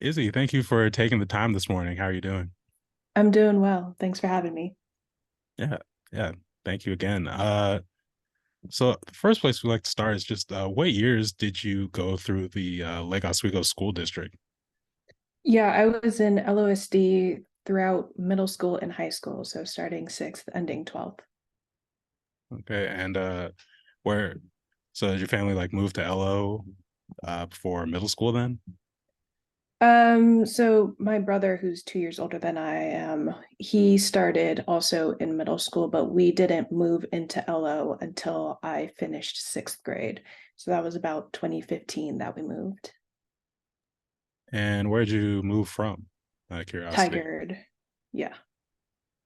Izzy, thank you for taking the time this morning. How are you doing? I'm doing well. Thanks for having me. Yeah, yeah. Thank you again. So the first place we like to start is just what years did you go through the Lake Oswego school district? Yeah, I was in LOSD throughout middle school and high school, so starting sixth, ending 12th. Okay, and where? So did your family like move to LO before middle school then? So my brother, who's 2 years older than I am, he started also in middle school, but we didn't move into LO until I finished sixth grade. So that was about 2015 that we moved. And where'd you move from? Out of curiosity. Tigard. Yeah.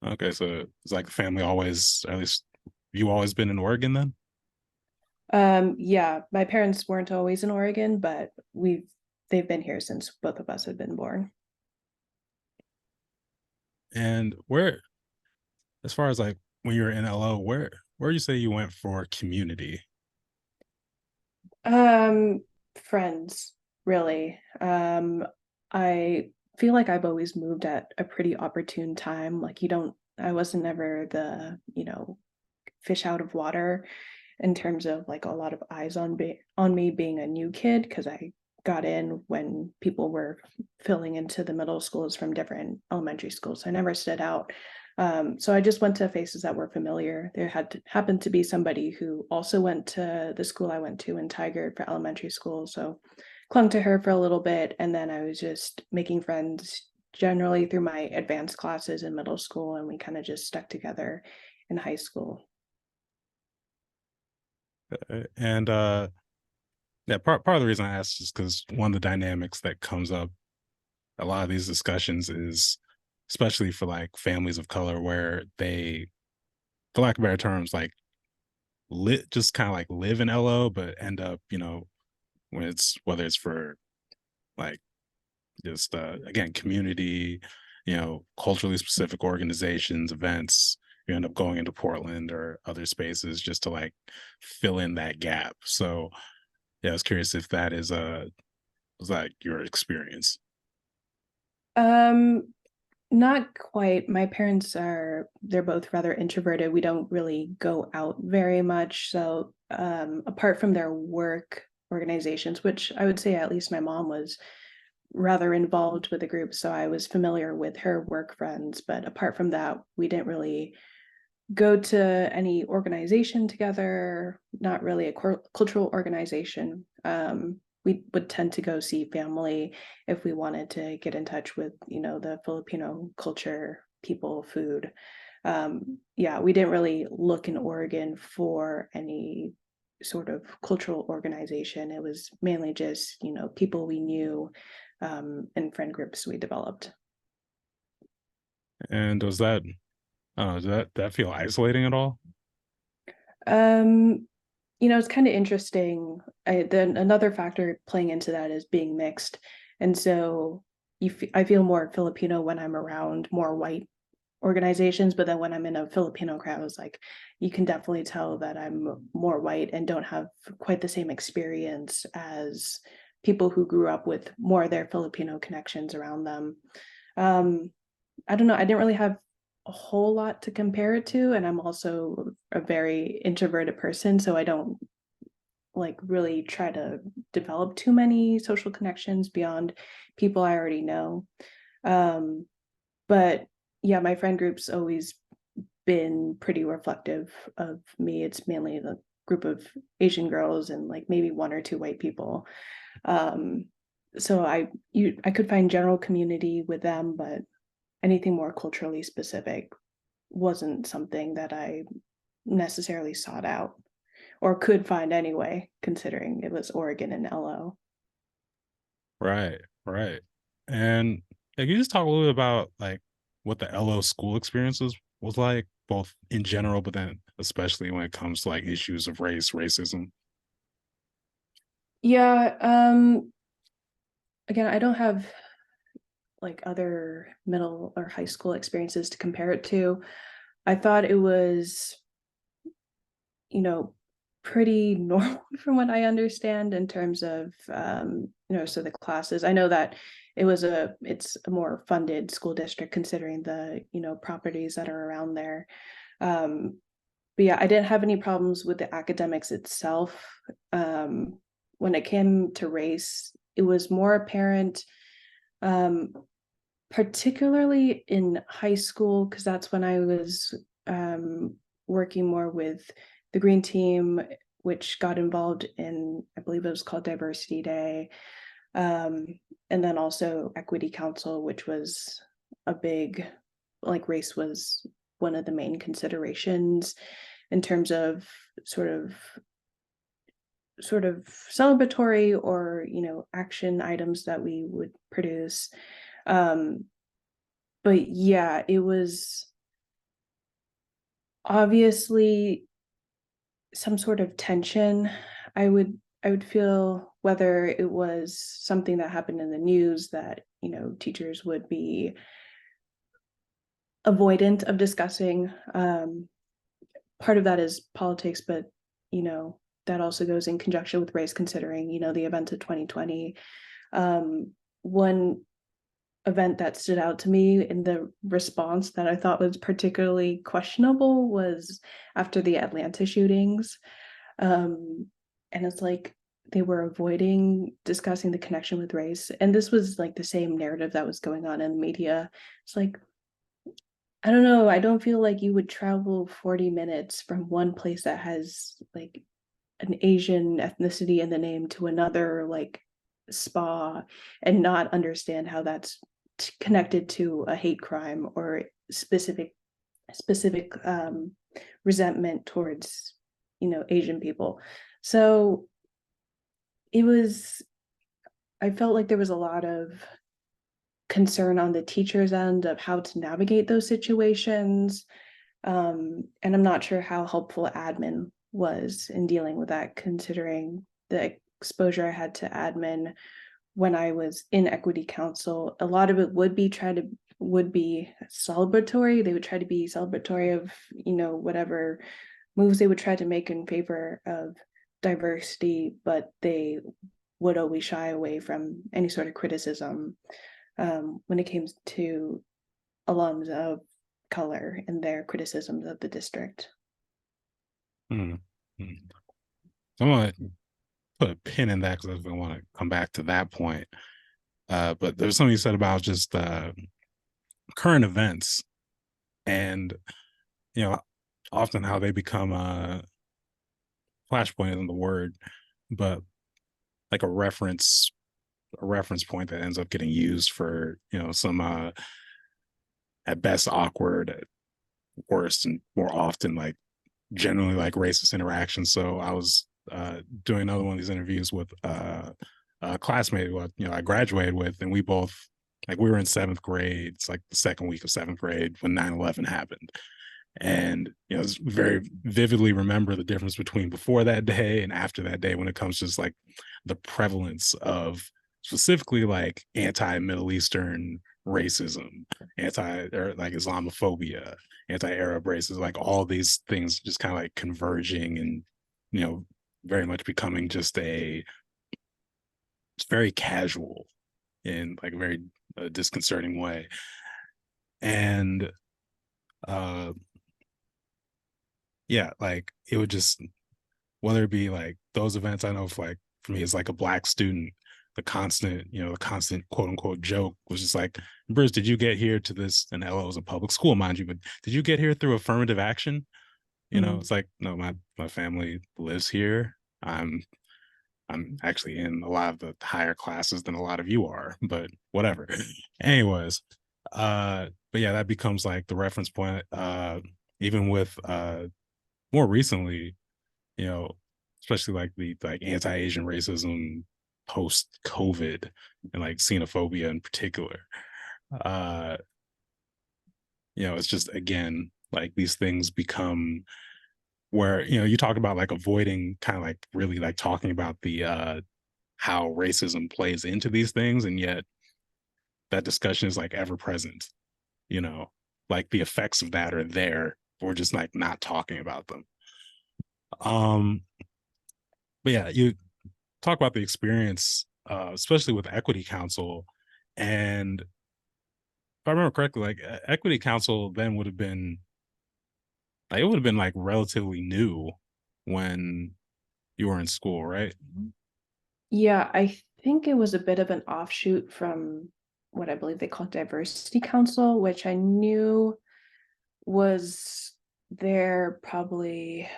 Okay, so it's like the family always, at least you always been in Oregon then? Yeah, my parents weren't always in Oregon, but they've been here since both of us have been born. And where, as far as like when you were in LO, where you say you went for community? Um, Friends, really. I feel like I've always moved at a pretty opportune time. Like I wasn't ever the fish out of water in terms of like a lot of eyes on me being a new kid because I got in when people were filling into the middle schools from different elementary schools. So I never stood out. So I just went to faces that were familiar. There happened to be somebody who also went to the school I went to in Tigard for elementary school. So clung to her for a little bit. And then I was just making friends generally through my advanced classes in middle school. And we kind of just stuck together in high school. And yeah, part of the reason I asked is because one of the dynamics that comes up a lot of these discussions is, especially for like families of color, where they, for lack of better terms, like just kind of like live in LO, but end up, when it's whether it's for like just again community, culturally specific organizations, events, you end up going into Portland or other spaces just to like fill in that gap. So yeah, I was curious if that is was that your experience? Um, Not quite. My parents they're both rather introverted. We don't really go out very much. So, apart from their work organizations, which I would say at least my mom was rather involved with the group, so I was familiar with her work friends. But apart from that, we didn't really go to any organization together, not really a cultural organization. We would tend to go see family if we wanted to get in touch with, the Filipino culture, people, food. Yeah, we didn't really look in Oregon for any sort of cultural organization. It was mainly just, people we knew and friend groups we developed. And does that does that feel isolating at all? Um, it's kind of interesting. Then another factor playing into that is being mixed, and so I feel more Filipino when I'm around more white organizations, but then when I'm in a Filipino crowd, it's like you can definitely tell that I'm more white and don't have quite the same experience as people who grew up with more of their Filipino connections around them. Um, I don't know. I didn't really have a whole lot to compare it to, and I'm also a very introverted person, so I don't like really try to develop too many social connections beyond people I already know. Um, but yeah, my friend group's always been pretty reflective of me. It's mainly the group of Asian girls and like maybe one or two white people. Um, so I could find general community with them, but anything more culturally specific wasn't something that I necessarily sought out or could find anyway, considering it was Oregon and LO. Right, right. And can you just talk a little bit about like what the LO school experiences was like, both in general, but then especially when it comes to like issues of race, racism? Yeah, again, I don't have like other middle or high school experiences to compare it to. I thought it was, you know, pretty normal from what I understand in terms of so the classes. I know that it's a more funded school district considering the properties that are around there. Um, but yeah, I didn't have any problems with the academics itself. Um, when it came to race, it was more apparent, um, particularly in high school, because that's when I was working more with the Green Team, which got involved in, I believe it was called Diversity Day, um, and then also Equity Council, which was a big, like race was one of the main considerations in terms of sort of sort of celebratory or action items that we would produce. um but yeah, it was obviously some sort of tension. I would feel, whether it was something that happened in the news that teachers would be avoidant of discussing. Part of that is politics, but that also goes in conjunction with race, considering the events of 2020. One event that stood out to me in the response that I thought was particularly questionable was after the Atlanta shootings. And it's like they were avoiding discussing the connection with race. And this was like the same narrative that was going on in the media. It's like, I don't know, I don't feel like you would travel 40 minutes from one place that has like an Asian ethnicity in the name to another like spa and not understand how that's connected to a hate crime or specific resentment towards Asian people. So it was, I felt like there was a lot of concern on the teacher's end of how to navigate those situations. And I'm not sure how helpful admin was in dealing with that, considering the exposure I had to admin when I was in Equity Council. A lot of it would be celebratory. They would try to be celebratory of whatever moves they would try to make in favor of diversity, but they would always shy away from any sort of criticism when it came to alums of color and their criticisms of the district. Hmm. Hmm. I'm gonna put a pin in that because I want to come back to that point. But there's something you said about just current events and you know often how they become a flashpoint isn't the word, but like a reference point that ends up getting used for some at best awkward, at worst and more often like generally like racist interactions. So I was doing another one of these interviews with a classmate who I graduated with, and we both like we were in seventh grade. It's like the second week of seventh grade when 9/11 happened. And very vividly remember the difference between before that day and after that day when it comes to just like the prevalence of specifically like anti-Middle Eastern racism, anti or like Islamophobia, anti-Arab racism, like all these things just kind of like converging and you know very much becoming just a it's very casual in like a very disconcerting way. And uh yeah, like it would just whether it be like those events, I know if like for me as like a black student, the constant quote unquote joke was just like, Bruce, did you get here to this? And LO was a public school, mind you, but did you get here through affirmative action? Mm. It's like, no, my family lives here. I'm actually in a lot of the higher classes than a lot of you are, but whatever. Anyways, but yeah, that becomes like the reference point. Even with more recently, you know, especially like the like anti-Asian racism post COVID and like xenophobia in particular. Uh, it's just again like these things become where you talk about like avoiding kind of like really like talking about the how racism plays into these things, and yet that discussion is like ever present, you know, like the effects of that are there. We're just like not talking about them. Um But yeah, you talk about the experience, especially with equity council. And if I remember correctly, like equity council then would have been like it would have been like relatively new when you were in school, right? Yeah, I think it was a bit of an offshoot from what I believe they call diversity council, which I knew was there probably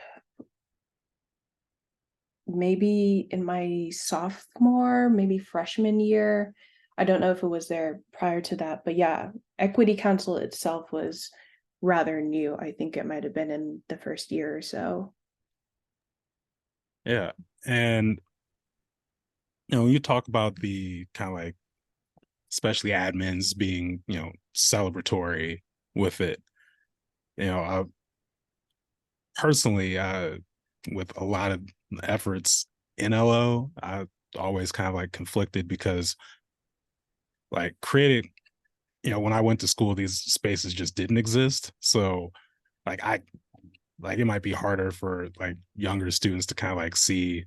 maybe in my sophomore, maybe freshman year. I don't know if it was there prior to that, but yeah, equity council itself was rather new. I think it might have been in the first year or so. Yeah. And when you talk about the kind of like especially admins being, celebratory with it, you know, uh, personally, with a lot of efforts in LO, I always kind of like conflicted because like creating, when I went to school, these spaces just didn't exist. So like it might be harder for like younger students to kind of like see,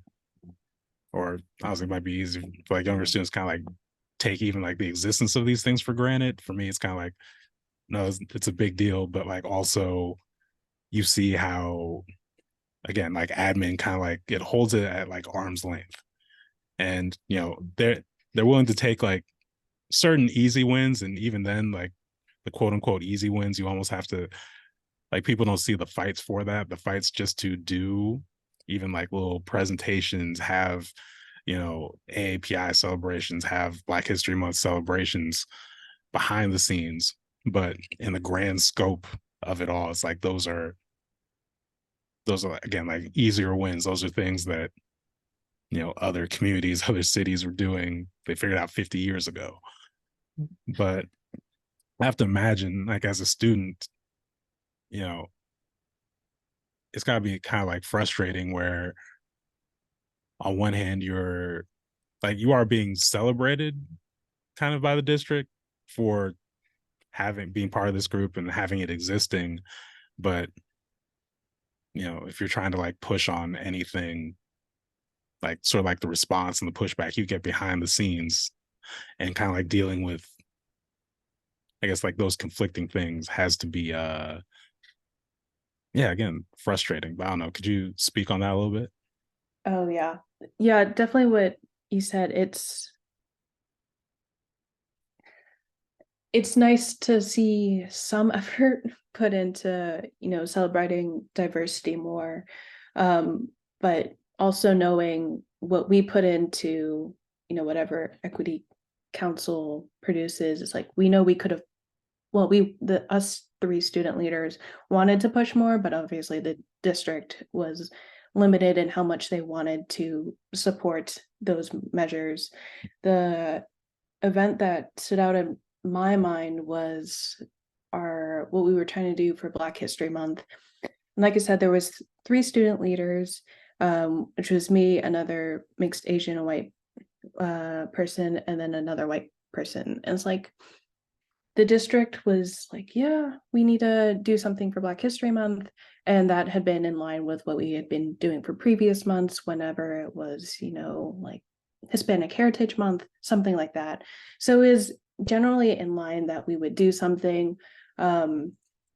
or honestly, it might be easier for like younger students kind of like take even like the existence of these things for granted. For me, it's kind of like, no, it's a big deal, but like also you see how again like admin kind of like it holds it at like arm's length, and they're willing to take like certain easy wins, and even then like the quote unquote easy wins, you almost have to like people don't see the fights for that, the fights just to do even like little presentations, have AAPI celebrations, have Black History Month celebrations behind the scenes. But in the grand scope of it all, it's like those are again like easier wins. Those are things that other communities, other cities were doing. They figured out 50 years ago. But I have to imagine, like as a student, you know, it's got to be kind of like frustrating where on one hand you're like you are being celebrated kind of by the district for having being part of this group and having it existing, but if you're trying to like push on anything, like sort of like the response and the pushback you get behind the scenes and kind of like dealing with, I guess, like those conflicting things has to be yeah, again, frustrating. But I don't know, could you speak on that a little bit? Oh yeah. Yeah, definitely what you said. It's nice to see some effort put into, celebrating diversity more. But also knowing what we put into, whatever equity council produces, it's like we know we could have, well, the us three student leaders wanted to push more, but obviously the district was limited in how much they wanted to support those measures. The event that stood out in my mind was our what we were trying to do for Black History Month. And like I said, there was three student leaders, which was me, another mixed Asian and white person, and then another white person. And it's like the district was like, yeah, we need to do something for Black History Month. And that had been in line with what we had been doing for previous months, whenever it was, like Hispanic Heritage Month, something like that. So it is generally in line that we would do something. And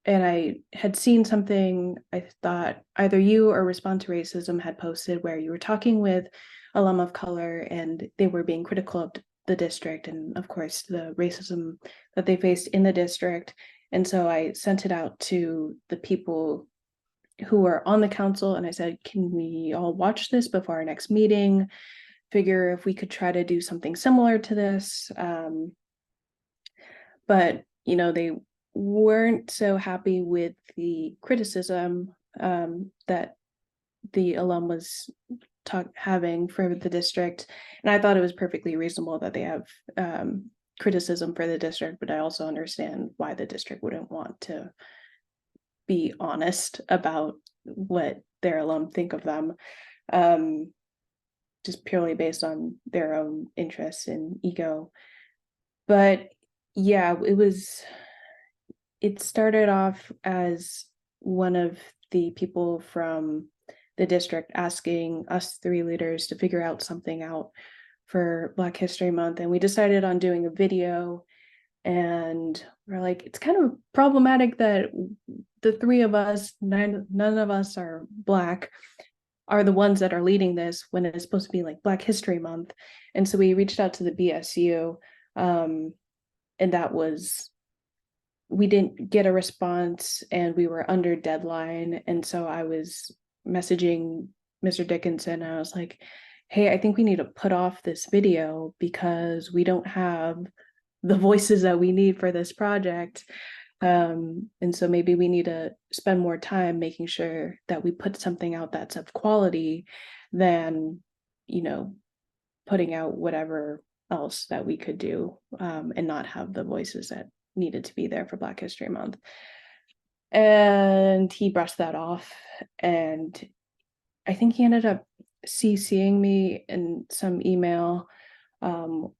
I had seen something, I thought either you or Respond to Racism had posted, where you were talking with alum of color and they were being critical of the district and, of course, the racism that they faced in the district. And so I sent it out to the people who were on the council and I said, can we all watch this before our next meeting? Figure if we could try to do something similar to this. But, they weren't so happy with the criticism that the alum was having for the district. And I thought it was perfectly reasonable that they have criticism for the district, but I also understand why the district wouldn't want to be honest about what their alum think of them, um, just purely based on their own interests and ego. But yeah, it started off as one of the people from the district asking us three leaders to figure out something out for Black History Month. And we decided on doing a video. And we're like, it's kind of problematic that the three of us, none of us are Black, are the ones that are leading this when it's supposed to be like Black History Month. And so we reached out to the BSU, and that was, we didn't get a response and we were under deadline. And so I was messaging Mr. Dickinson. I was like, hey, I think we need to put off this video because we don't have the voices that we need for this project. And so maybe we need to spend more time making sure that we put something out that's of quality than, you know, putting out whatever else that we could do, and not have the voices that needed to be there for Black History Month. And he brushed that off. And I think he ended up CCing me in some email,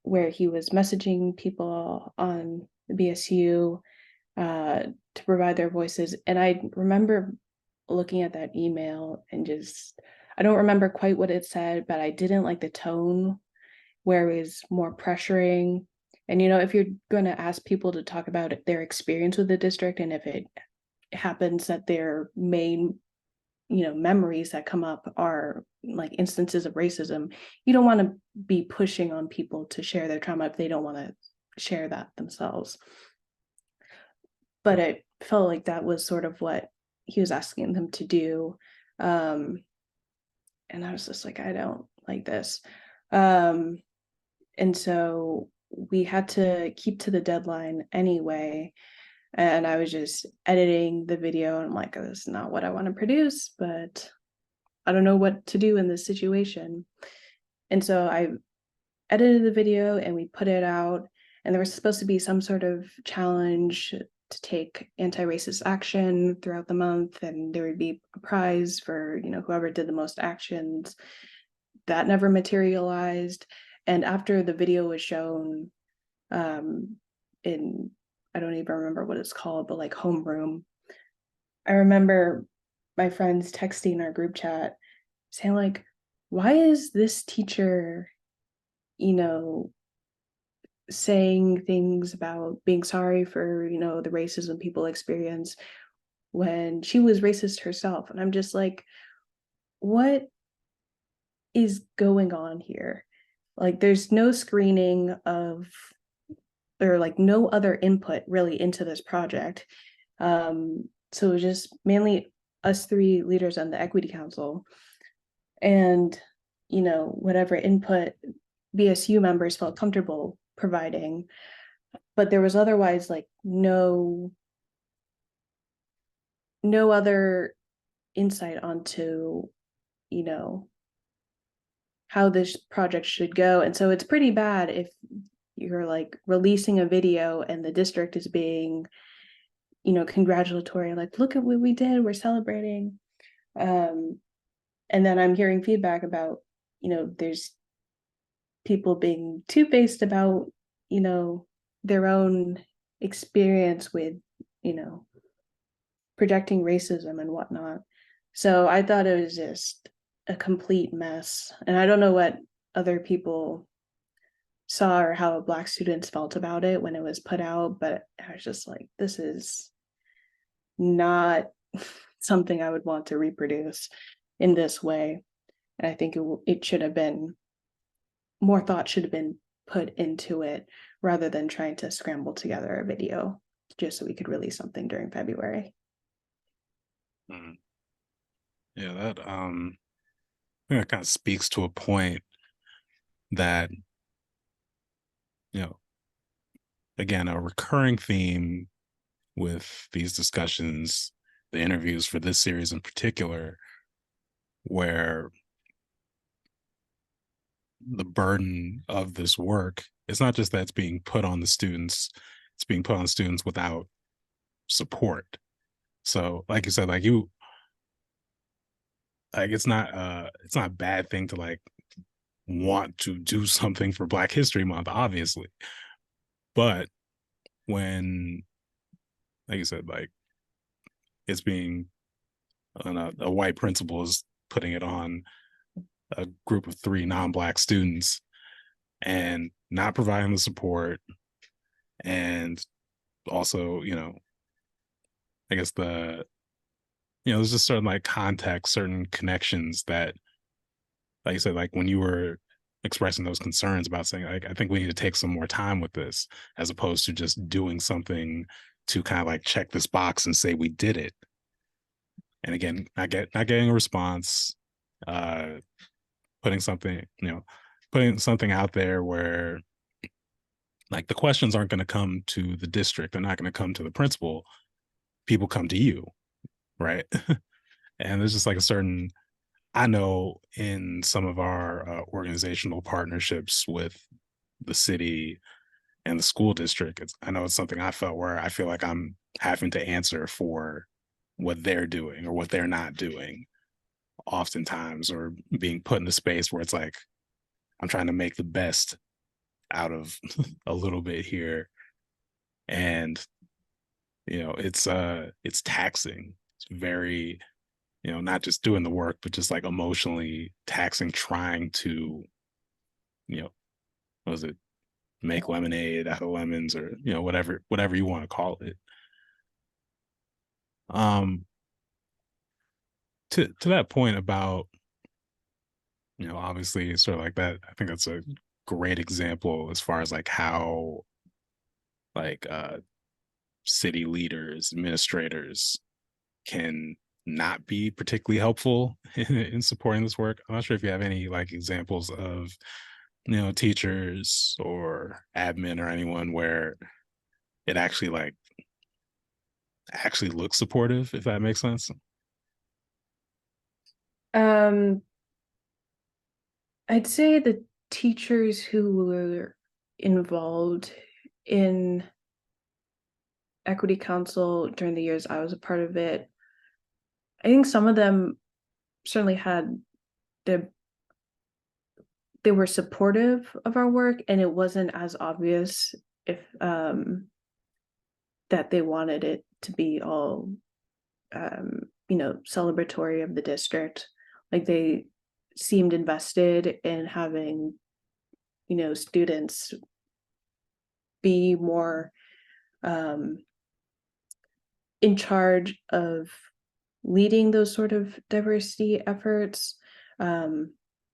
where he was messaging people on the BSU to provide their voices. And I remember looking at that email and just, I don't remember quite what it said, but I didn't like the tone where it was more pressuring. And, you know, if you're going to ask people to talk about their experience with the district, and if it happens that their main, you know, memories that come up are like instances of racism, you don't want to be pushing on people to share their trauma if they don't want to share that themselves. But it felt like that was sort of what he was asking them to do. And I was just like, I don't like this. And so we had to keep to the deadline anyway. And I was just editing the video, and I'm like, oh, this is not what I want to produce, but I don't know what to do in this situation. And so I edited the video and we put it out, and there was supposed to be some sort of challenge to take anti-racist action throughout the month, and there would be a prize for, you know, whoever did the most actions. That never materialized. And after the video was shown, in, I don't even remember what it's called, but like homeroom, I remember my friends texting our group chat saying like, why is this teacher, you know, saying things about being sorry for, you know, the racism people experience when she was racist herself? And I'm just like, what is going on here? Like, there's no screening of, or like no other input really into this project. So it was just mainly us three leaders on the equity council, and, you know, whatever input BSU members felt comfortable providing. But there was otherwise like no other insight onto, you know, how this project should go. And so it's pretty bad if you're like releasing a video and the district is being, you know, congratulatory, like, look at what we did, we're celebrating. And then I'm hearing feedback about, you know, there's people being two-faced about, you know, their own experience with, you know, projecting racism and whatnot. So I thought it was just a complete mess. And I don't know what other people saw or how Black students felt about it when it was put out, but I was just like, this is not something I would want to reproduce in this way. And I think it should have been, more thought should have been put into it rather than trying to scramble together a video just so we could release something during February. Mhm. Yeah, that I think that kind of speaks to a point that, you know, again, a recurring theme with these discussions, the interviews for this series in particular, where the burden of this work, it's not just that it's being put on the students, it's being put on students without support. So like you said, like it's not a bad thing to like want to do something for Black History Month, obviously. But when, like you said, like it's being a white principal is putting it on a group of three non-black students and not providing the support, and also, I guess there's just certain like context, certain connections that, like you said, like when you were expressing those concerns about saying, like, I think we need to take some more time with this, as opposed to just doing something to kind of like check this box and say we did it. And again, not getting a response, uh, putting something, putting something out there where like the questions aren't going to come to the district, they're not going to come to the principal. People come to you, right? And there's just like a certain, I know in some of our organizational partnerships with the city and the school district, I know it's something I felt where I feel like I'm having to answer for what they're doing or what they're not doing oftentimes, or being put in a space where it's like I'm trying to make the best out of a little bit here. And it's taxing. It's very, not just doing the work, but just like emotionally taxing, trying to, you know, what was it, make lemonade out of lemons, or, whatever you want to call it. Um, to that point about, obviously sort of like that, I think that's a great example as far as like how like city leaders, administrators can not be particularly helpful in supporting this work. I'm not sure if you have any like examples of, teachers or admin or anyone where it actually looks supportive, if that makes sense. Um, I'd say the teachers who were involved in Equity Council during the years I was a part of it, I think some of them certainly had the they were supportive of our work, and it wasn't as obvious if that they wanted it to be all celebratory of the district. Like they seemed invested in having, students be more um in charge of leading those sort of diversity efforts.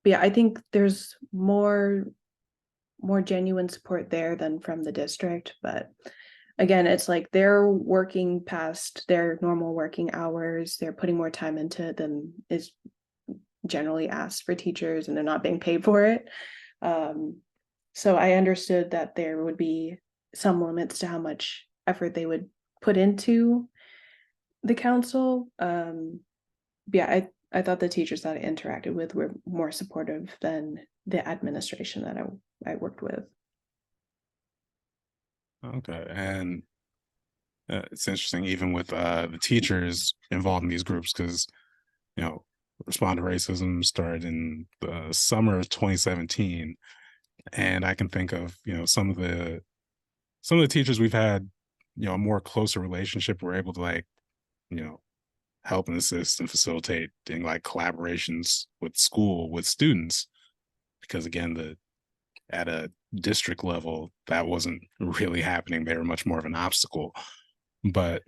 But yeah, I think there's more genuine support there than from the district. But again, it's like they're working past their normal working hours. They're putting more time into it than is generally asked for teachers, and they're not being paid for it. Um, so I understood that there would be some limits to how much effort they would put into the council. Yeah, I thought the teachers that I interacted with were more supportive than the administration that I worked with. Okay. And it's interesting, even with the teachers involved in these groups, because, you know, Respond to Racism started in the summer of 2017. And I can think of, some of the teachers we've had, a more closer relationship. We're able to like, you know, help and assist and facilitate in like collaborations with school, with students, because again, the at a district level, that wasn't really happening. They were much more of an obstacle. But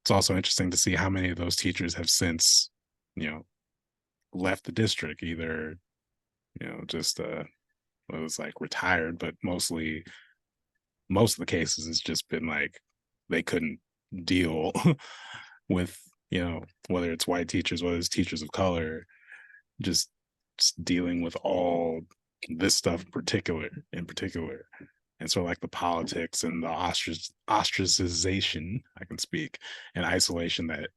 it's also interesting to see how many of those teachers have since, you know, left the district, either, just it was like retired, but most of the cases it's just been like they couldn't deal with, whether it's white teachers, whether it's teachers of color, just just dealing with all this stuff in particular. And so like the politics and the ostracization, I can speak, and isolation that,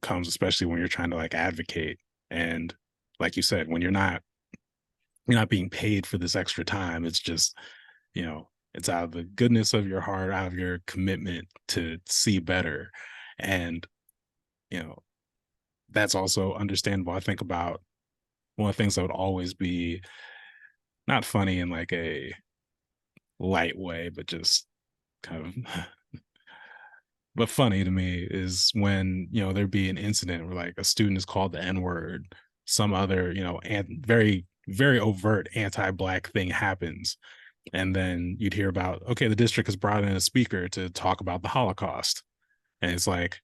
comes, especially when you're trying to like advocate. And like you said, when you're not being paid for this extra time, it's just, it's out of the goodness of your heart, out of your commitment to see better. And, you know, that's also understandable. I think about one of the things that would always be not funny in like a light way, but just kind of but funny to me, is when, there'd be an incident where like a student is called the N-word, some other, and very, very overt anti-black thing happens. And then you'd hear about, okay, the district has brought in a speaker to talk about the Holocaust. And it's like,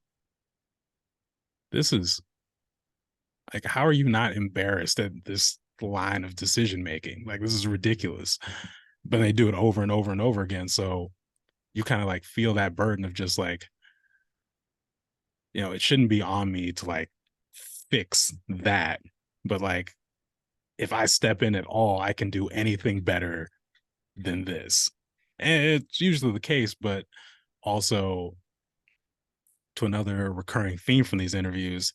this is like, how are you not embarrassed at this line of decision making? Like, this is ridiculous. But they do it over and over and over again. So you kind of like feel that burden of just like, it shouldn't be on me to like fix that. But like, if I step in at all, I can do anything better than this. And it's usually the case, but also to another recurring theme from these interviews,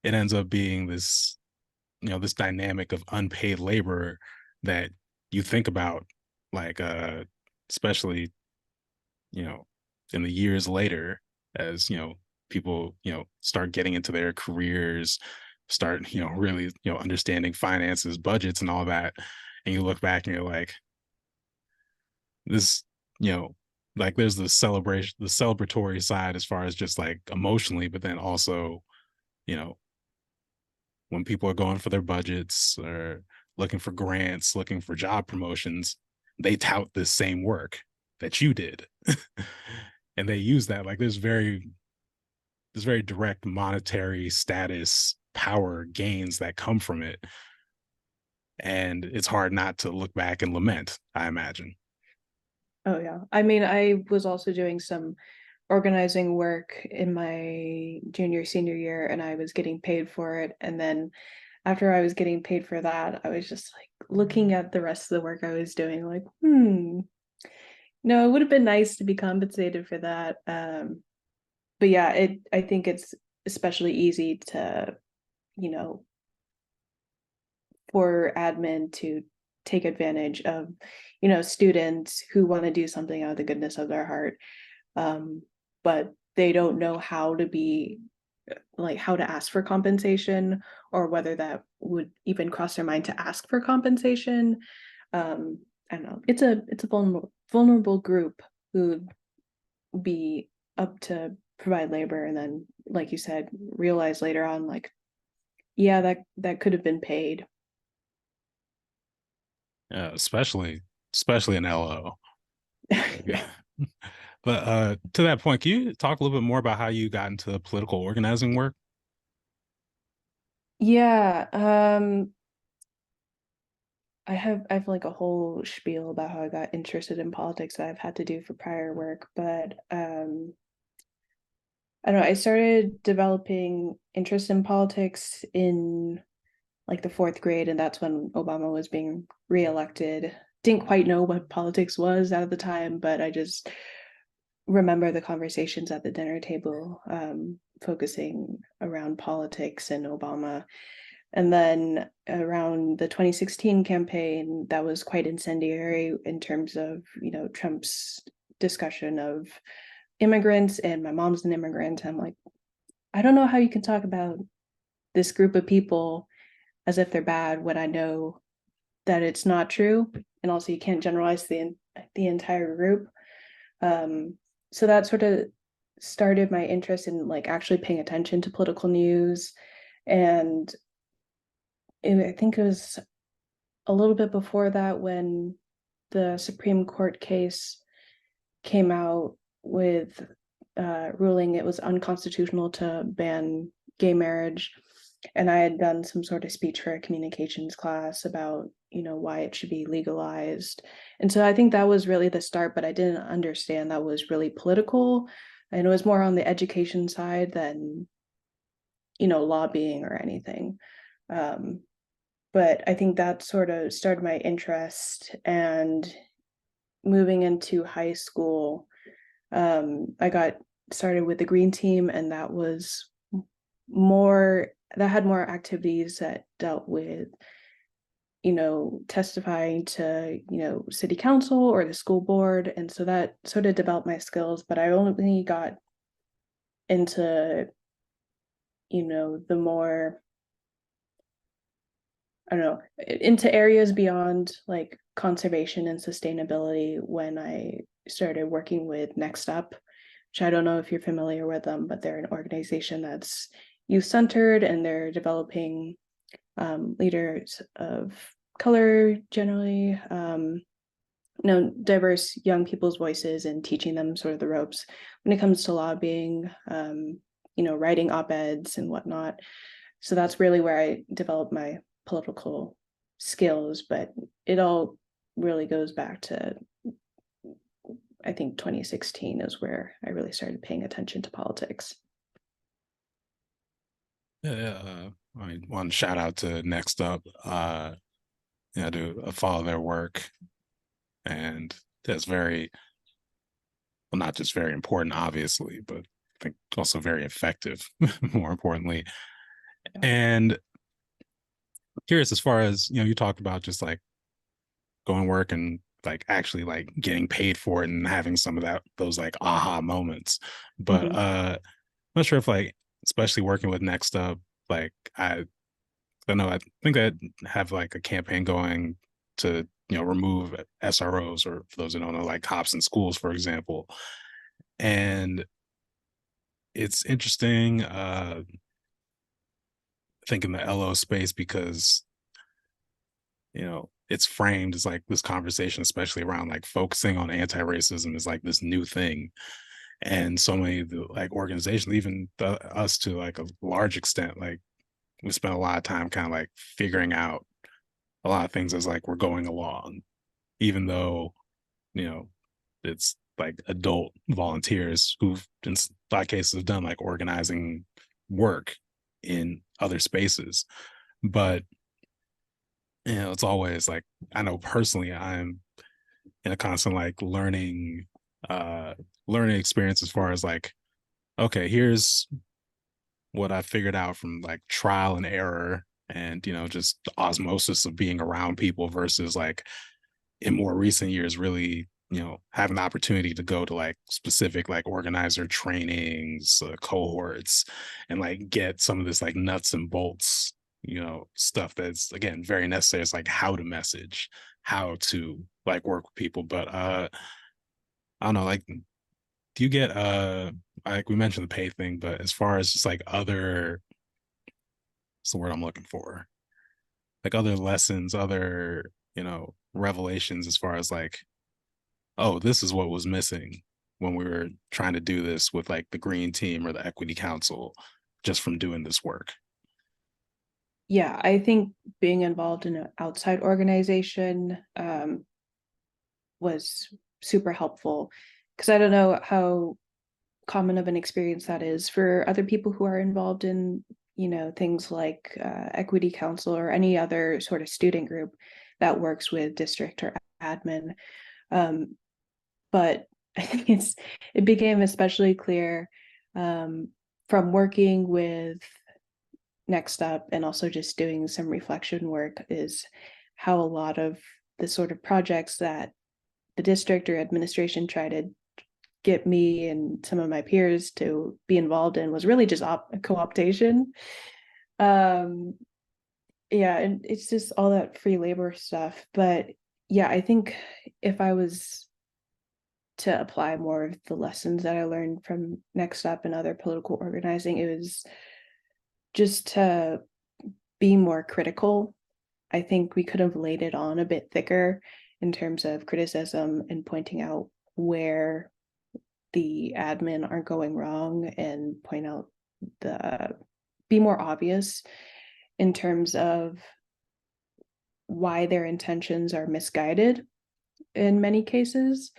it ends up being this, this dynamic of unpaid labor that you think about, like, especially, you know, in the years later, as, people, start getting into their careers, start, really, understanding finances, budgets, and all that. And you look back and you're like, this, you know, like there's the celebration, the celebratory side as far as just like emotionally, but then also, you know, when people are going for their budgets or looking for grants, looking for job promotions, they tout this same work that you did. And they use that like there's very direct monetary status power gains that come from it. And it's hard not to look back and lament, I imagine. Oh yeah. I mean, I was also doing some organizing work in my junior senior year and I was getting paid for it. And then after I was getting paid for that, I was just like looking at the rest of the work I was doing, like, no, it would have been nice to be compensated for that. But yeah, I think it's especially easy to, you know, for admin to take advantage of, students who want to do something out of the goodness of their heart. But they don't know how to be like how to ask for compensation or whether that would even cross their mind to ask for compensation. I don't know. It's a vulnerable group who'd be up to provide labor and then, like you said, realize later on, like, yeah, that could have been paid. Especially in LO. Yeah. But to that point, can you talk a little bit more about how you got into political organizing work? Yeah, I have like a whole spiel about how I got interested in politics that I've had to do for prior work, but I don't know, I started developing interest in politics in like the fourth grade, and that's when Obama was being reelected. Didn't quite know what politics was at the time, but I just remember the conversations at the dinner table, focusing around politics and Obama. And then around the 2016 campaign, that was quite incendiary in terms of, Trump's discussion of immigrants. And my mom's an immigrant. I'm like, I don't know how you can talk about this group of people as if they're bad when I know that it's not true. And also, you can't generalize the entire group. So that sort of started my interest in like actually paying attention to political news. And I think it was a little bit before that when the Supreme Court case came out with ruling it was unconstitutional to ban gay marriage. And I had done some sort of speech for a communications class about, why it should be legalized. And so I think that was really the start, but I didn't understand that was really political. And it was more on the education side than, lobbying or anything. Um, but I think that sort of started my interest. And moving into high school, I got started with the green team, and that was that had more activities that dealt with, testifying to, city council or the school board. And so that sort of developed my skills, but I only got into, the more, I don't know, into areas beyond like conservation and sustainability when I started working with Next Up, which I don't know if you're familiar with them, but they're an organization that's youth centered and they're developing leaders of color generally, diverse young people's voices and teaching them sort of the ropes when it comes to lobbying, writing op-eds and whatnot. So that's really where I developed my political skills, but it all really goes back to, I think 2016 is where I really started paying attention to politics. Yeah, I mean, one shout out to Next Up. I do follow their work, and that's very well, not just very important, obviously, but I think also very effective. More importantly, Yeah. and curious as far as you talked about just like going to work and like actually like getting paid for it and having some of those like aha moments. But Mhm. I'm not sure if like especially working with Next Up, like I know I think that have like a campaign going to remove SROs, or for those who don't know, like cops in schools, for example. And it's interesting, I think in the LO space because it's framed as like this conversation, especially around like focusing on anti-racism is like this new thing. And so many of the like organizations, even us to like a large extent, like we spent a lot of time kind of like figuring out a lot of things as like we're going along, even though, you know, it's like adult volunteers who've in a lot of cases have done like organizing work in other spaces. But it's always like I know personally I'm in a constant like uh learning experience as far as like, okay, here's what I figured out from like trial and error and just the osmosis of being around people versus like in more recent years really having the opportunity to go to like specific like organizer trainings, cohorts, and like get some of this like nuts and bolts stuff that's again very necessary. It's like how to message, how to like work with people. But I don't know, like do you get like we mentioned the pay thing, but as far as just like other, what's the word I'm looking for, like other lessons, other revelations as far as like, oh, this is what was missing when we were trying to do this with like the green team or the equity council, just from doing this work. Yeah, I think being involved in an outside organization was super helpful because I don't know how common of an experience that is for other people who are involved in things like equity council or any other sort of student group that works with district or admin. um, but I think it became especially clear um, from working with Next Up and also just doing some reflection work is how a lot of the sort of projects that the district or administration try to get me and some of my peers to be involved in was really just co-optation. Um, yeah, and it's just all that free labor stuff. But yeah, I think if I was to apply more of the lessons that I learned from Next Up and other political organizing, it was just to be more critical. I think we could have laid it on a bit thicker in terms of criticism and pointing out where the admin are going wrong and point out the be more obvious in terms of why their intentions are misguided in many cases.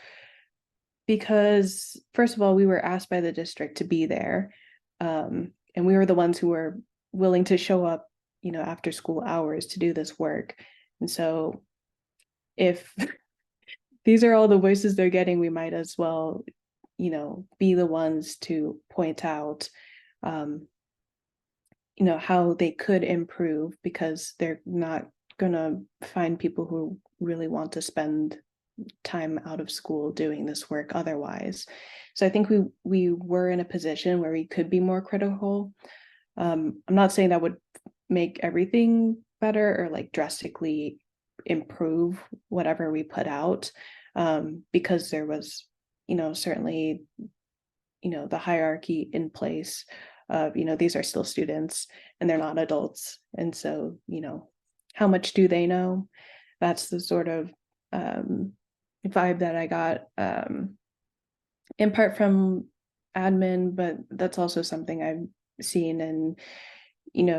Because first of all, we were asked by the district to be there, and we were the ones who were willing to show up after school hours to do this work. And so if these are all the voices they're getting, we might as well be the ones to point out um, how they could improve, because they're not going to find people who really want to spend time out of school doing this work otherwise. So I think we were in a position where we could be more critical. I'm not saying that would make everything better or like drastically improve whatever we put out, because there was certainly the hierarchy in place. these are still students and they're not adults. And so, how much do they know? That's the sort of vibe that I got, in part from admin, but that's also something I've seen in,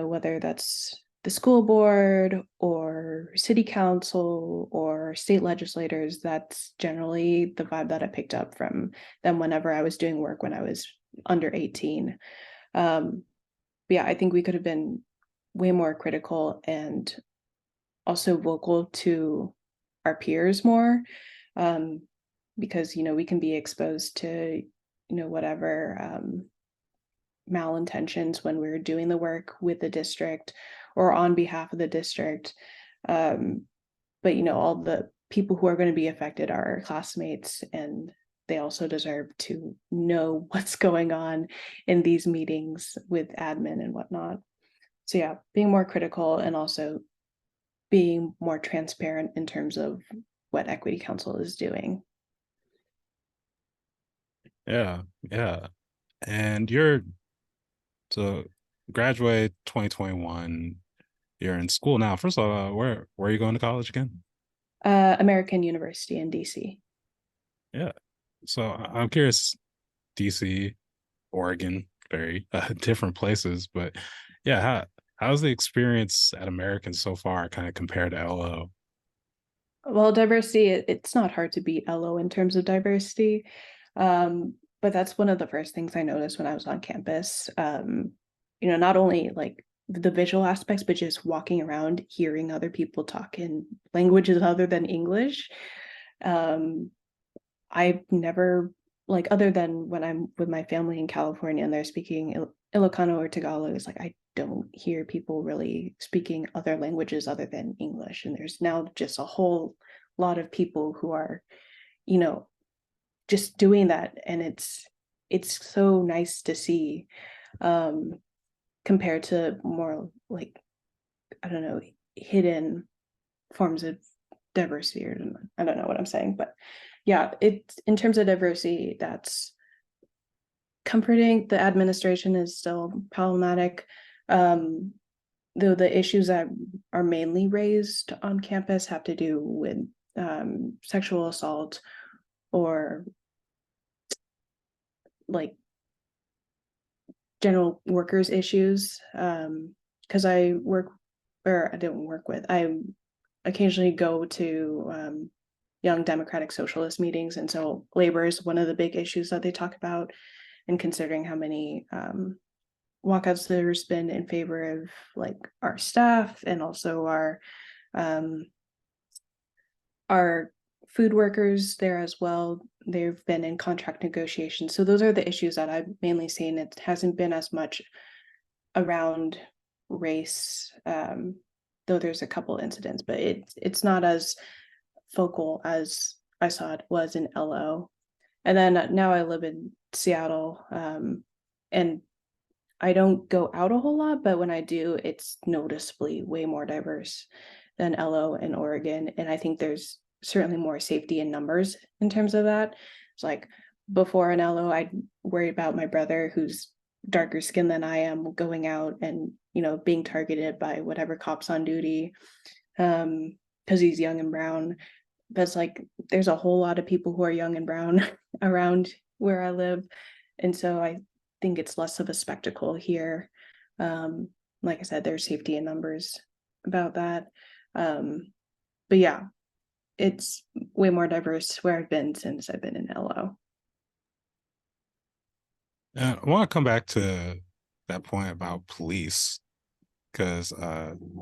whether that's the school board or city council or state legislators. That's generally the vibe that I picked up from them whenever I was doing work when I was under 18. But yeah, I think we could have been way more critical and also vocal to our peers more, um, because we can be exposed to whatever malintentions when we're doing the work with the district or on behalf of the district. um, but all the people who are going to be affected are our classmates, and they also deserve to know what's going on in these meetings with admin and whatnot. So yeah, being more critical and also being more transparent in terms of what Equity Council is doing. Yeah, yeah. And you're so graduate 2021. You're in school now. First of all, where are you going to college again? American University in DC. Yeah. So I'm curious, DC, Oregon, very different places, but yeah, how's the experience at American so far, kind of compared to LO? Well, diversity, it's not hard to beat LO in terms of diversity. But that's one of the first things I noticed when I was on campus. Not only like the visual aspects, but just walking around, hearing other people talk in languages other than English. Um, I've never, like, other than when I'm with my family in California and they're speaking Ilocano or Tagalog, it's like I don't hear people really speaking other languages other than English. And there's now just a whole lot of people who are, you know, just doing that. And it's so nice to see, um, compared to more like, I don't know, hidden forms of diversity, or I don't know what I'm saying, but yeah, it's in terms of diversity, that's comforting. The administration is still problematic. Um, though the issues that are mainly raised on campus have to do with sexual assault or like general workers issues. Because I work, or I didn't work with, I occasionally go to young democratic socialist meetings, and so labor is one of the big issues that they talk about. And considering how many walkouts there's been in favor of like our staff and also um, our food workers there as well, they've been in contract negotiations. So those are the issues that I've mainly seen. It hasn't been as much around race, though there's a couple incidents, but it's not as focal as I saw it was in LO. And then now I live in Seattle, and I don't go out a whole lot, but when I do, it's noticeably way more diverse than LO and Oregon. And I think there's certainly more safety in numbers in terms of that. It's like before in LO, I'd worry about my brother who's darker skinned than I am going out and, being targeted by whatever cops on duty, because he's young and brown. But it's like there's a whole lot of people who are young and brown around where I live. And so I think it's less of a spectacle here. Um, like I said, there's safety in numbers about that. But yeah, it's way more diverse where I've been since I've been in LO. I want to come back to that point about police because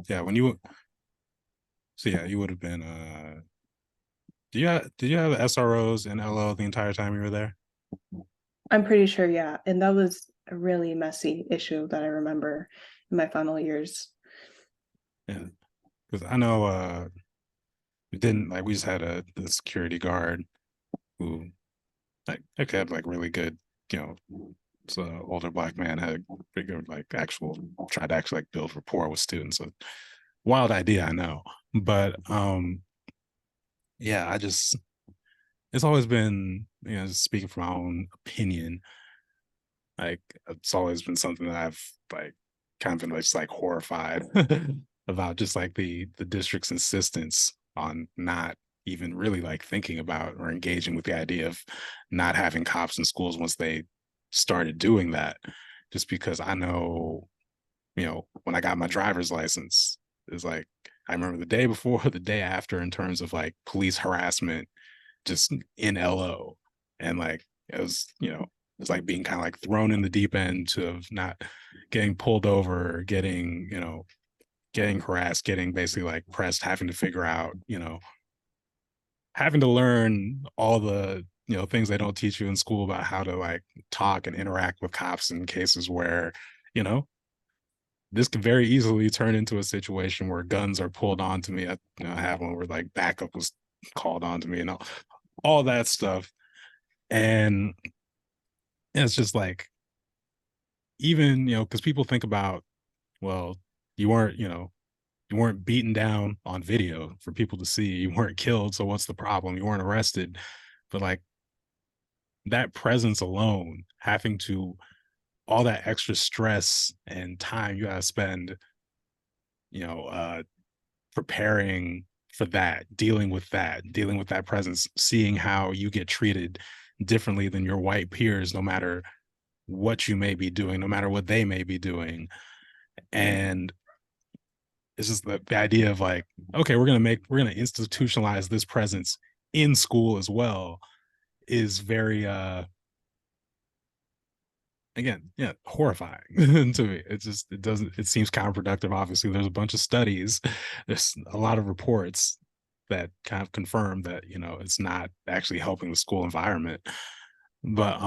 yeah, when you so yeah, you would have been did you have SROs in LO the entire time you were there? I'm pretty sure, yeah. And that was a really messy issue that I remember in my final years. Yeah, because I know we didn't like we just had the security guard who like had like really good, you know, so older black man had a pretty good like actual tried to actually like build rapport with students. So wild idea, I know. But yeah, I just it's always been, speaking from my own opinion, Like it's always been something that I've like kind of been just like horrified about just like the district's insistence on not even really like thinking about or engaging with the idea of not having cops in schools once they started doing that. Just because I know, when I got my driver's license, it's like I remember the day before, the day after in terms of like police harassment just in LO. And like it was, it's like being kind of like thrown in the deep end of not getting pulled over, getting, getting harassed, getting basically like pressed, having to figure out, having to learn all the, things they don't teach you in school about how to like talk and interact with cops in cases where, you know, this could very easily turn into a situation where guns are pulled onto me. I had one where like backup was called onto me and all that stuff. And it's just like, even, because people think about, well, you weren't, you weren't beaten down on video for people to see. You weren't killed. So what's the problem? You weren't arrested. But like that presence alone, having to, all that extra stress and time you got to spend, you know, preparing for that, dealing with that presence, seeing how you get treated differently than your white peers, no matter what you may be doing, no matter what they may be doing. And it's just the idea of like, okay, we're gonna institutionalize this presence in school as well is very again, yeah, horrifying to me. It doesn't, it seems counterproductive. Obviously, there's a bunch of studies, there's a lot of reports that kind of confirm that, it's not actually helping the school environment. But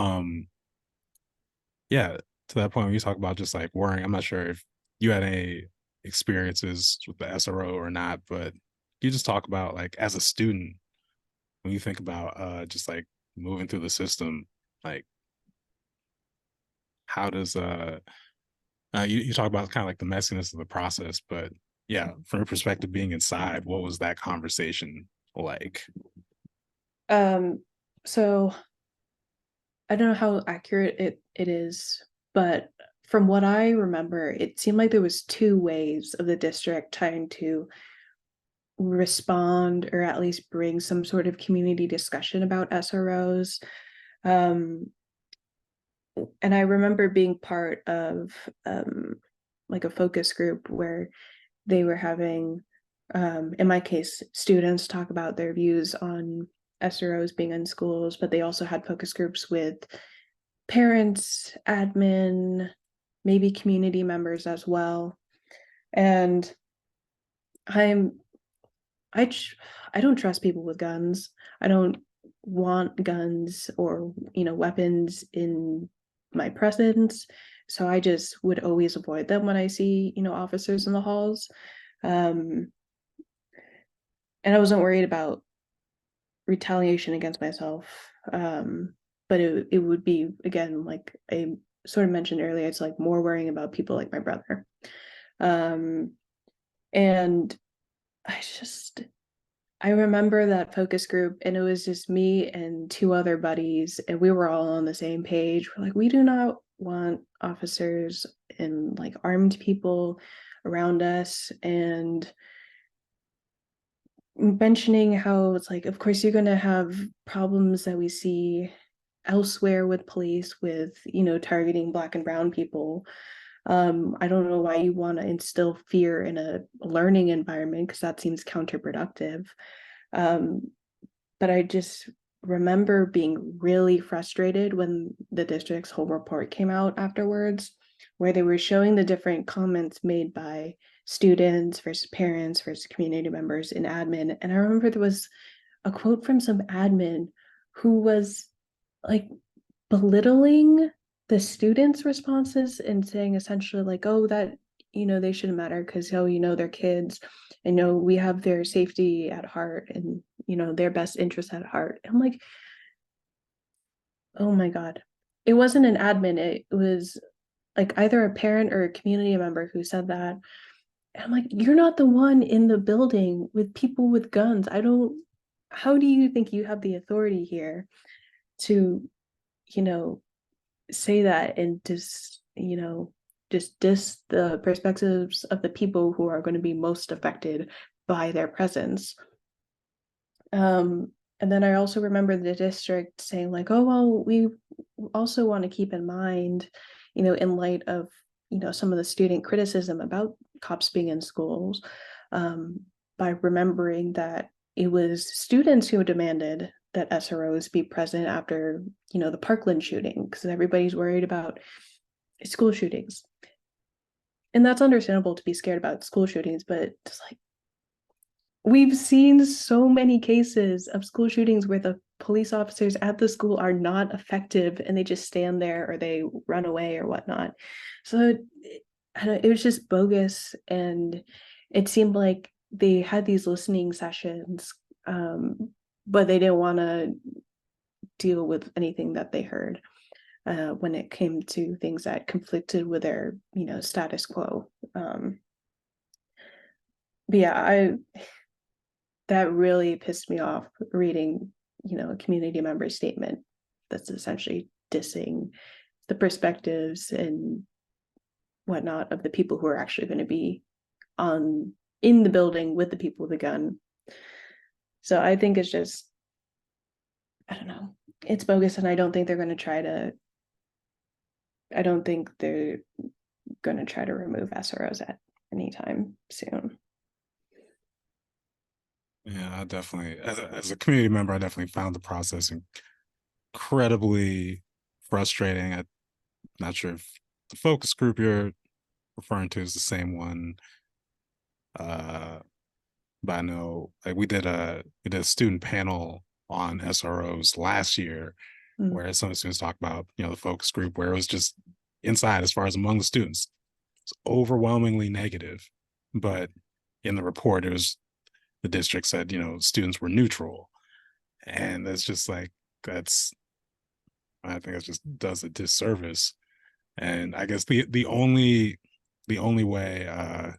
yeah, to that point when you talk about just like worrying, I'm not sure if you had any experiences with the SRO or not, but you just talk about like as a student, when you think about just like moving through the system, like how does you talk about kind of like the messiness of the process, but yeah, from your perspective being inside, what was that conversation like? Um, so I don't know how accurate it is, but from what I remember, it seemed like there was two ways of the district trying to respond or at least bring some sort of community discussion about SROs. Um, and I remember being part of like a focus group where they were having, in my case, students talk about their views on SROs being in schools, but they also had focus groups with parents, admin, maybe community members as well. And I'm I I don't trust people with guns. I don't want guns or, weapons in my presence. So I just would always avoid them when I see, officers in the halls. Um, and I wasn't worried about retaliation against myself. But it would be, again, like I sort of mentioned earlier, it's like more worrying about people like my brother. Um, and I just I remember that focus group, and it was just me and two other buddies, and we were all on the same page. We're like, we do not want officers and like armed people around us. And mentioning how it's like, of course, you're going to have problems that we see elsewhere with police, with, targeting Black and brown people. I don't know why you want to instill fear in a learning environment, because that seems counterproductive. Um, but I just remember being really frustrated when the district's whole report came out afterwards, where they were showing the different comments made by students versus parents versus community members in admin. And I remember there was a quote from some admin who was like belittling the students' responses and saying essentially like, oh, that, they shouldn't matter because, oh, they're kids, and we have their safety at heart, and their best interest at heart. And I'm like, oh my God. It wasn't an admin, it was like either a parent or a community member who said that. And I'm like, you're not the one in the building with people with guns. I don't, how do you think you have the authority here to, you know, say that and just, just diss the perspectives of the people who are going to be most affected by their presence. And then I also remember the district saying like, oh, well, we also want to keep in mind, in light of, some of the student criticism about cops being in schools, um, by remembering that it was students who demanded that SROs be present after, the Parkland shooting, because everybody's worried about school shootings. And that's understandable to be scared about school shootings, but it's like, we've seen so many cases of school shootings where the police officers at the school are not effective and they just stand there or they run away or whatnot. So it was just bogus. And it seemed like they had these listening sessions, but they didn't want to deal with anything that they heard when it came to things that conflicted with their, status quo. But yeah, that really pissed me off reading, a community member statement that's essentially dissing the perspectives and whatnot of the people who are actually going to be on in the building with the people with the gun. So I think it's just, I don't know, it's bogus, and I don't think they're going to try to remove SROs at any time soon. Yeah, I definitely, as a community member, I definitely found the process incredibly frustrating. I'm not sure if the focus group you're referring to is the same one. Uh, but I know like we did a student panel on SROs last year Mm. where some students talked about, the focus group where it was just inside as far as among the students. It's overwhelmingly negative. But in the report, it was the district said, students were neutral. And that's just like that's I think it just does a disservice. And I guess the only way I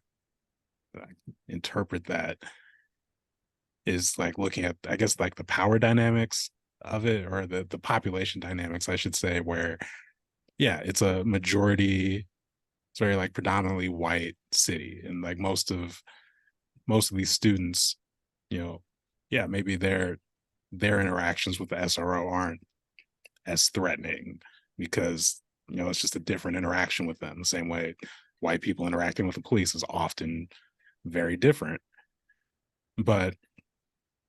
interpret that is like looking at, I guess, like the power dynamics of it, or the population dynamics, I should say, where yeah, it's a majority, it's very like predominantly white city, and like most of these students, you know, yeah, maybe their interactions with the SRO aren't as threatening because it's just a different interaction with them. The same way white people interacting with the police is often very different. But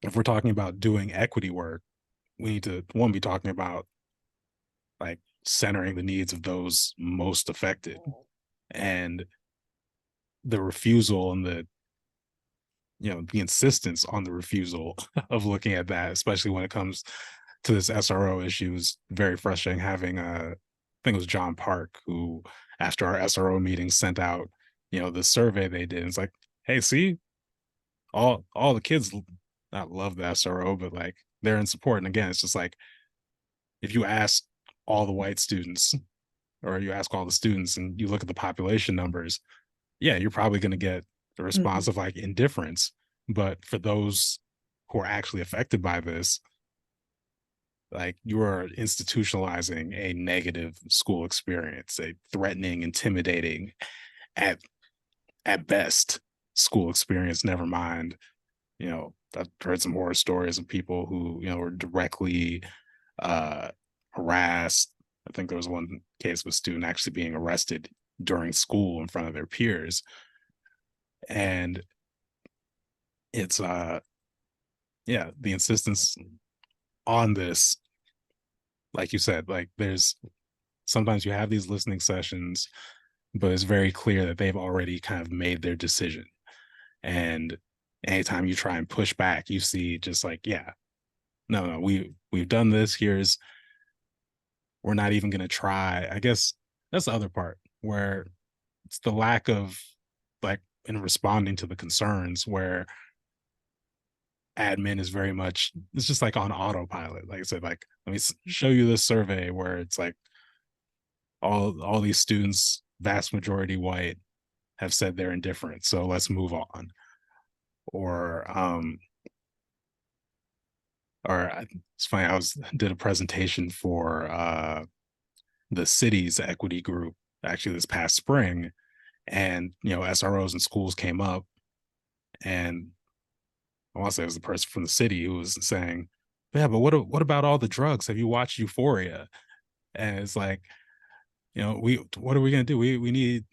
if we're talking about doing equity work, we need to one be talking about like centering the needs of those most affected, and the refusal and the insistence on the refusal of looking at that, especially when it comes to this SRO issue, is very frustrating. Having I think it was John Park who, after our SRO meeting, sent out the survey they did. It's like, hey, see, all the kids not love the SRO, but like they're in support. And again, it's just like if you ask all the white students or you ask all the students and you look at the population numbers, yeah, you're probably going to get the response Mm-hmm. of like indifference. But for those who are actually affected by this, like you are institutionalizing a negative school experience, a threatening, intimidating, at at best school experience. Never mind, I've heard some horror stories of people who were directly uh, harassed. I think there was one case of a student actually being arrested during school in front of their peers, and it's yeah, the insistence on this, like you said, like there's sometimes you have these listening sessions, but it's very clear that they've already kind of made their decision. And anytime you try and push back, you see just like, yeah, no, we've done this. We're not even going to try. I guess that's the other part where it's the lack of like in responding to the concerns where admin is very much, it's just like on autopilot. Like I said, like let me show you this survey where it's like all these students, vast majority white, have said they're indifferent, so let's move on. Or it's funny, I was did a presentation for the city's equity group actually this past spring, and SROs and schools came up, and I want to say it was the person from the city who was saying, "Yeah, but what about all the drugs? Have you watched Euphoria?" And it's like, we what are we gonna do? We need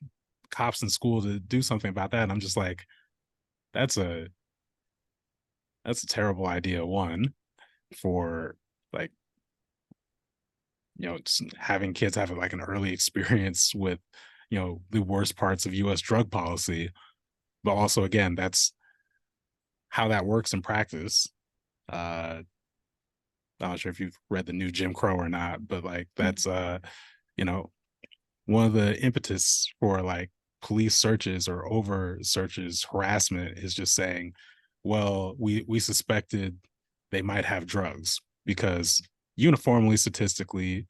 cops in school to do something about that. And I'm just like, that's a that's a terrible idea. One, for like just having kids have like an early experience with the worst parts of U.S. drug policy, but also again, that's how that works in practice. I'm not sure if you've read the new Jim Crow or not, but like that's you know one of the impetus for like police searches or over searches harassment is just saying, well, we suspected they might have drugs because uniformly statistically,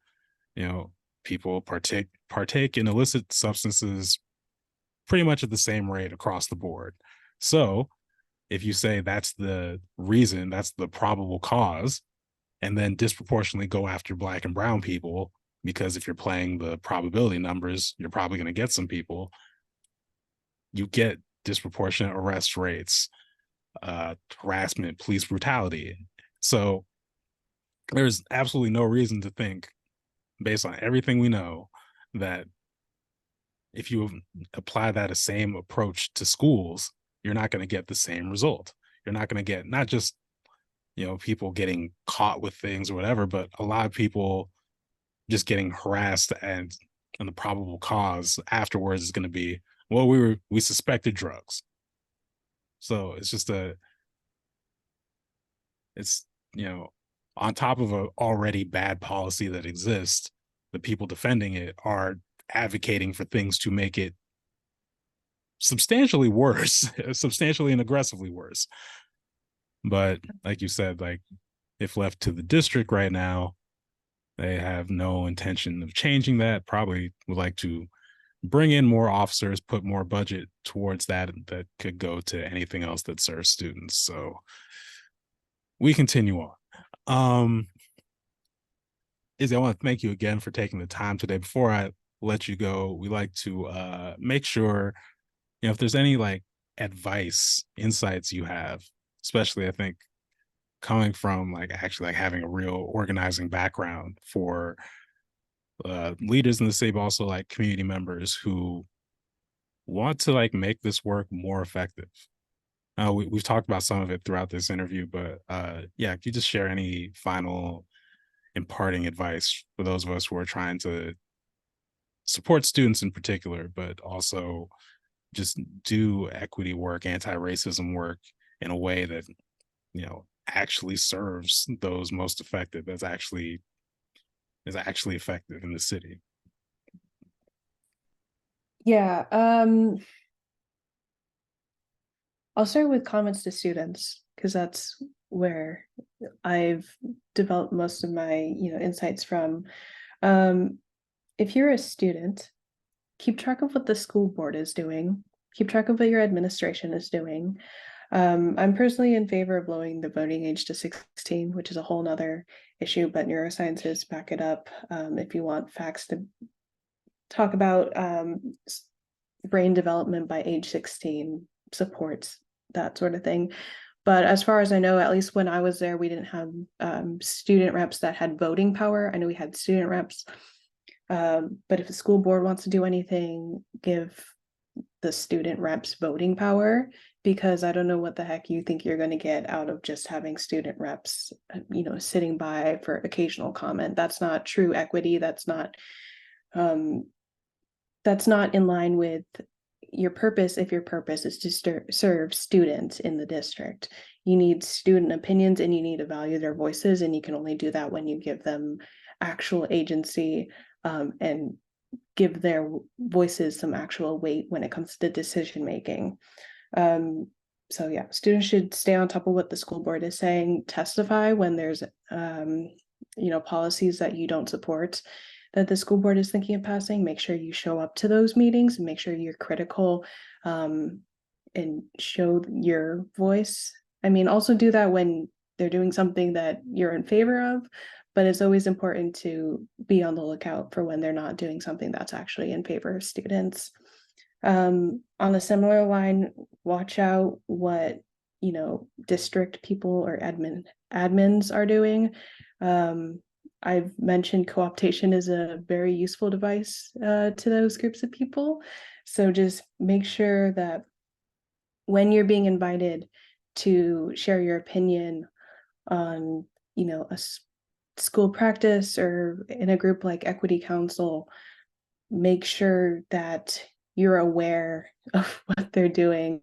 you know people partake in illicit substances pretty much at the same rate across the board. So if you say that's the reason, that's the probable cause, and then disproportionately go after black and brown people, because if you're playing the probability numbers, you're probably going to get some people, you get disproportionate arrest rates, harassment, police brutality. So there's absolutely no reason to think, based on everything we know, that if you apply that same approach to schools, you're not going to get the same result. You're not going to get not just people getting caught with things or whatever, but a lot of people just getting harassed, and the probable cause afterwards is going to be, well, we suspected drugs. So it's just it's on top of a already bad policy that exists, the people defending it are advocating for things to make it substantially worse, substantially and aggressively worse. But like you said, like if left to the district right now, they have no intention of changing that. Probably would like to bring in more officers, put more budget towards that could go to anything else that serves students. So we continue on. Izzy, I want to thank you again for taking the time today. Before I let you go, we like to make sure, if there's any like advice, insights you have, especially I think coming from like actually like having a real organizing background for leaders in the city, but also like community members who want to like make this work more effective. We've talked about some of it throughout this interview, but yeah, could you just share any final imparting advice for those of us who are trying to support students in particular, but also just do equity work, anti-racism work in a way that actually serves those most affected, that's actually is actually effective in the city? Yeah, I'll start with comments to students because that's where I've developed most of my, insights from. Um, if you're a student, keep track of what the school board is doing. Keep track of what your administration is doing. I'm personally in favor of lowering the voting age to 16, which is a whole nother issue, but neuroscientists back it up. If you want facts to talk about, brain development by age 16 supports that sort of thing. But as far as I know, at least when I was there, we didn't have student reps that had voting power. I know we had student reps, but if the school board wants to do anything, give the student reps voting power, because I don't know what the heck you think you're going to get out of just having student reps, sitting by for occasional comment. That's not true equity. That's not in line with your purpose. If your purpose is to serve students in the district, you need student opinions and you need to value their voices, and you can only do that when you give them actual agency, and give their voices some actual weight when it comes to decision making. So yeah, students should stay on top of what the school board is saying, testify when there's policies that you don't support that the school board is thinking of passing. Make sure you show up to those meetings and make sure you're critical, and show your voice. I mean, also do that when they're doing something that you're in favor of, but it's always important to be on the lookout for when they're not doing something that's actually in favor of students. On a similar line, watch out what, district people or admins are doing. I've mentioned co-optation is a very useful device to those groups of people. So just make sure that when you're being invited to share your opinion on, a school practice or in a group like Equity Council, make sure that you're aware of what they're doing.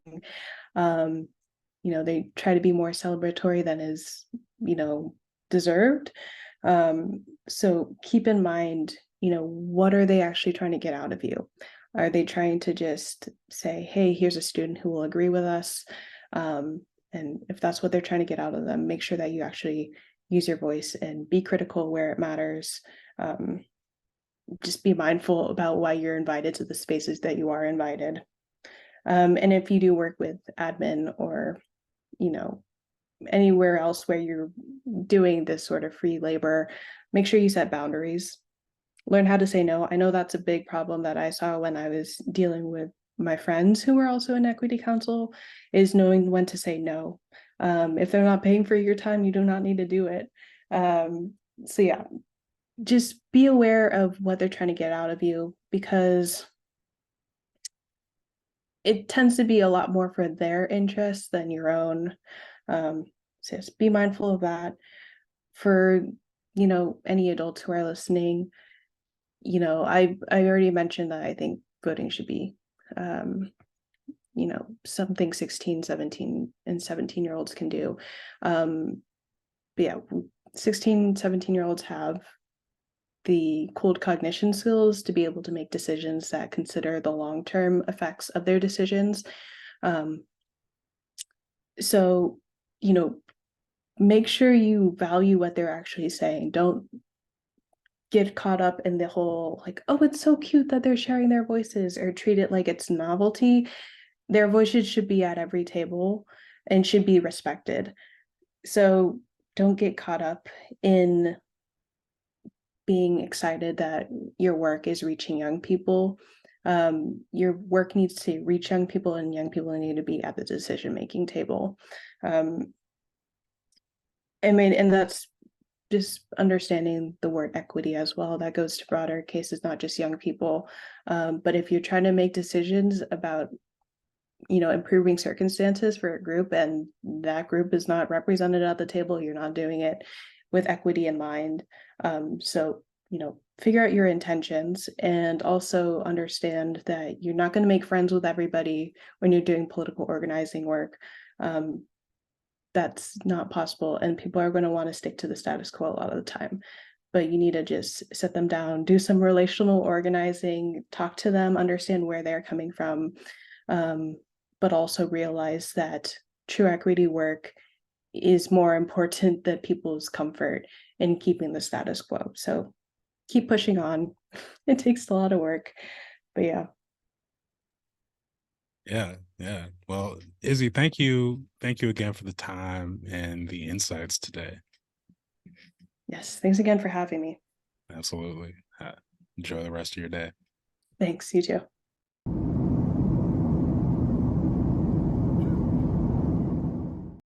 They try to be more celebratory than is, deserved. So keep in mind, what are they actually trying to get out of you? Are they trying to just say, hey, here's a student who will agree with us? And if that's what they're trying to get out of them, make sure that you actually use your voice and be critical where it matters. Just be mindful about why you're invited to the spaces that you are invited. And if you do work with admin or, anywhere else where you're doing this sort of free labor, make sure you set boundaries. Learn how to say no. I know that's a big problem that I saw when I was dealing with my friends who were also in Equity Council, is knowing when to say no. If they're not paying for your time, you do not need to do it. So yeah, just be aware of what they're trying to get out of you, because it tends to be a lot more for their interests than your own. So just be mindful of that. For, any adults who are listening, I already mentioned that I think voting should be, something 16, 17, and 17-year-olds can do. But yeah, 16, 17-year-olds have the cold cognition skills to be able to make decisions that consider the long-term effects of their decisions. So, make sure you value what they're actually saying. Don't get caught up in the whole like, oh, it's so cute that they're sharing their voices, or treat it like it's novelty. Their voices should be at every table and should be respected. So don't get caught up in being excited that your work is reaching young people. Your work needs to reach young people, and young people need to be at the decision-making table. And that's just understanding the word equity as well. That goes to broader cases, not just young people. But if you're trying to make decisions about, improving circumstances for a group, and that group is not represented at the table, you're not doing it with equity in mind. So, figure out your intentions, and also understand that you're not going to make friends with everybody when you're doing political organizing work. That's not possible, and people are going to want to stick to the status quo a lot of the time. But you need to just sit them down, do some relational organizing, talk to them, understand where they're coming from, but also realize that true equity work is more important than people's comfort in keeping the status quo. So keep pushing on. It takes a lot of work, but yeah. Yeah, yeah. Well, Izzy, thank you again for the time and the insights today. Yes, thanks again for having me. Absolutely. Enjoy the rest of your day. Thanks, you too.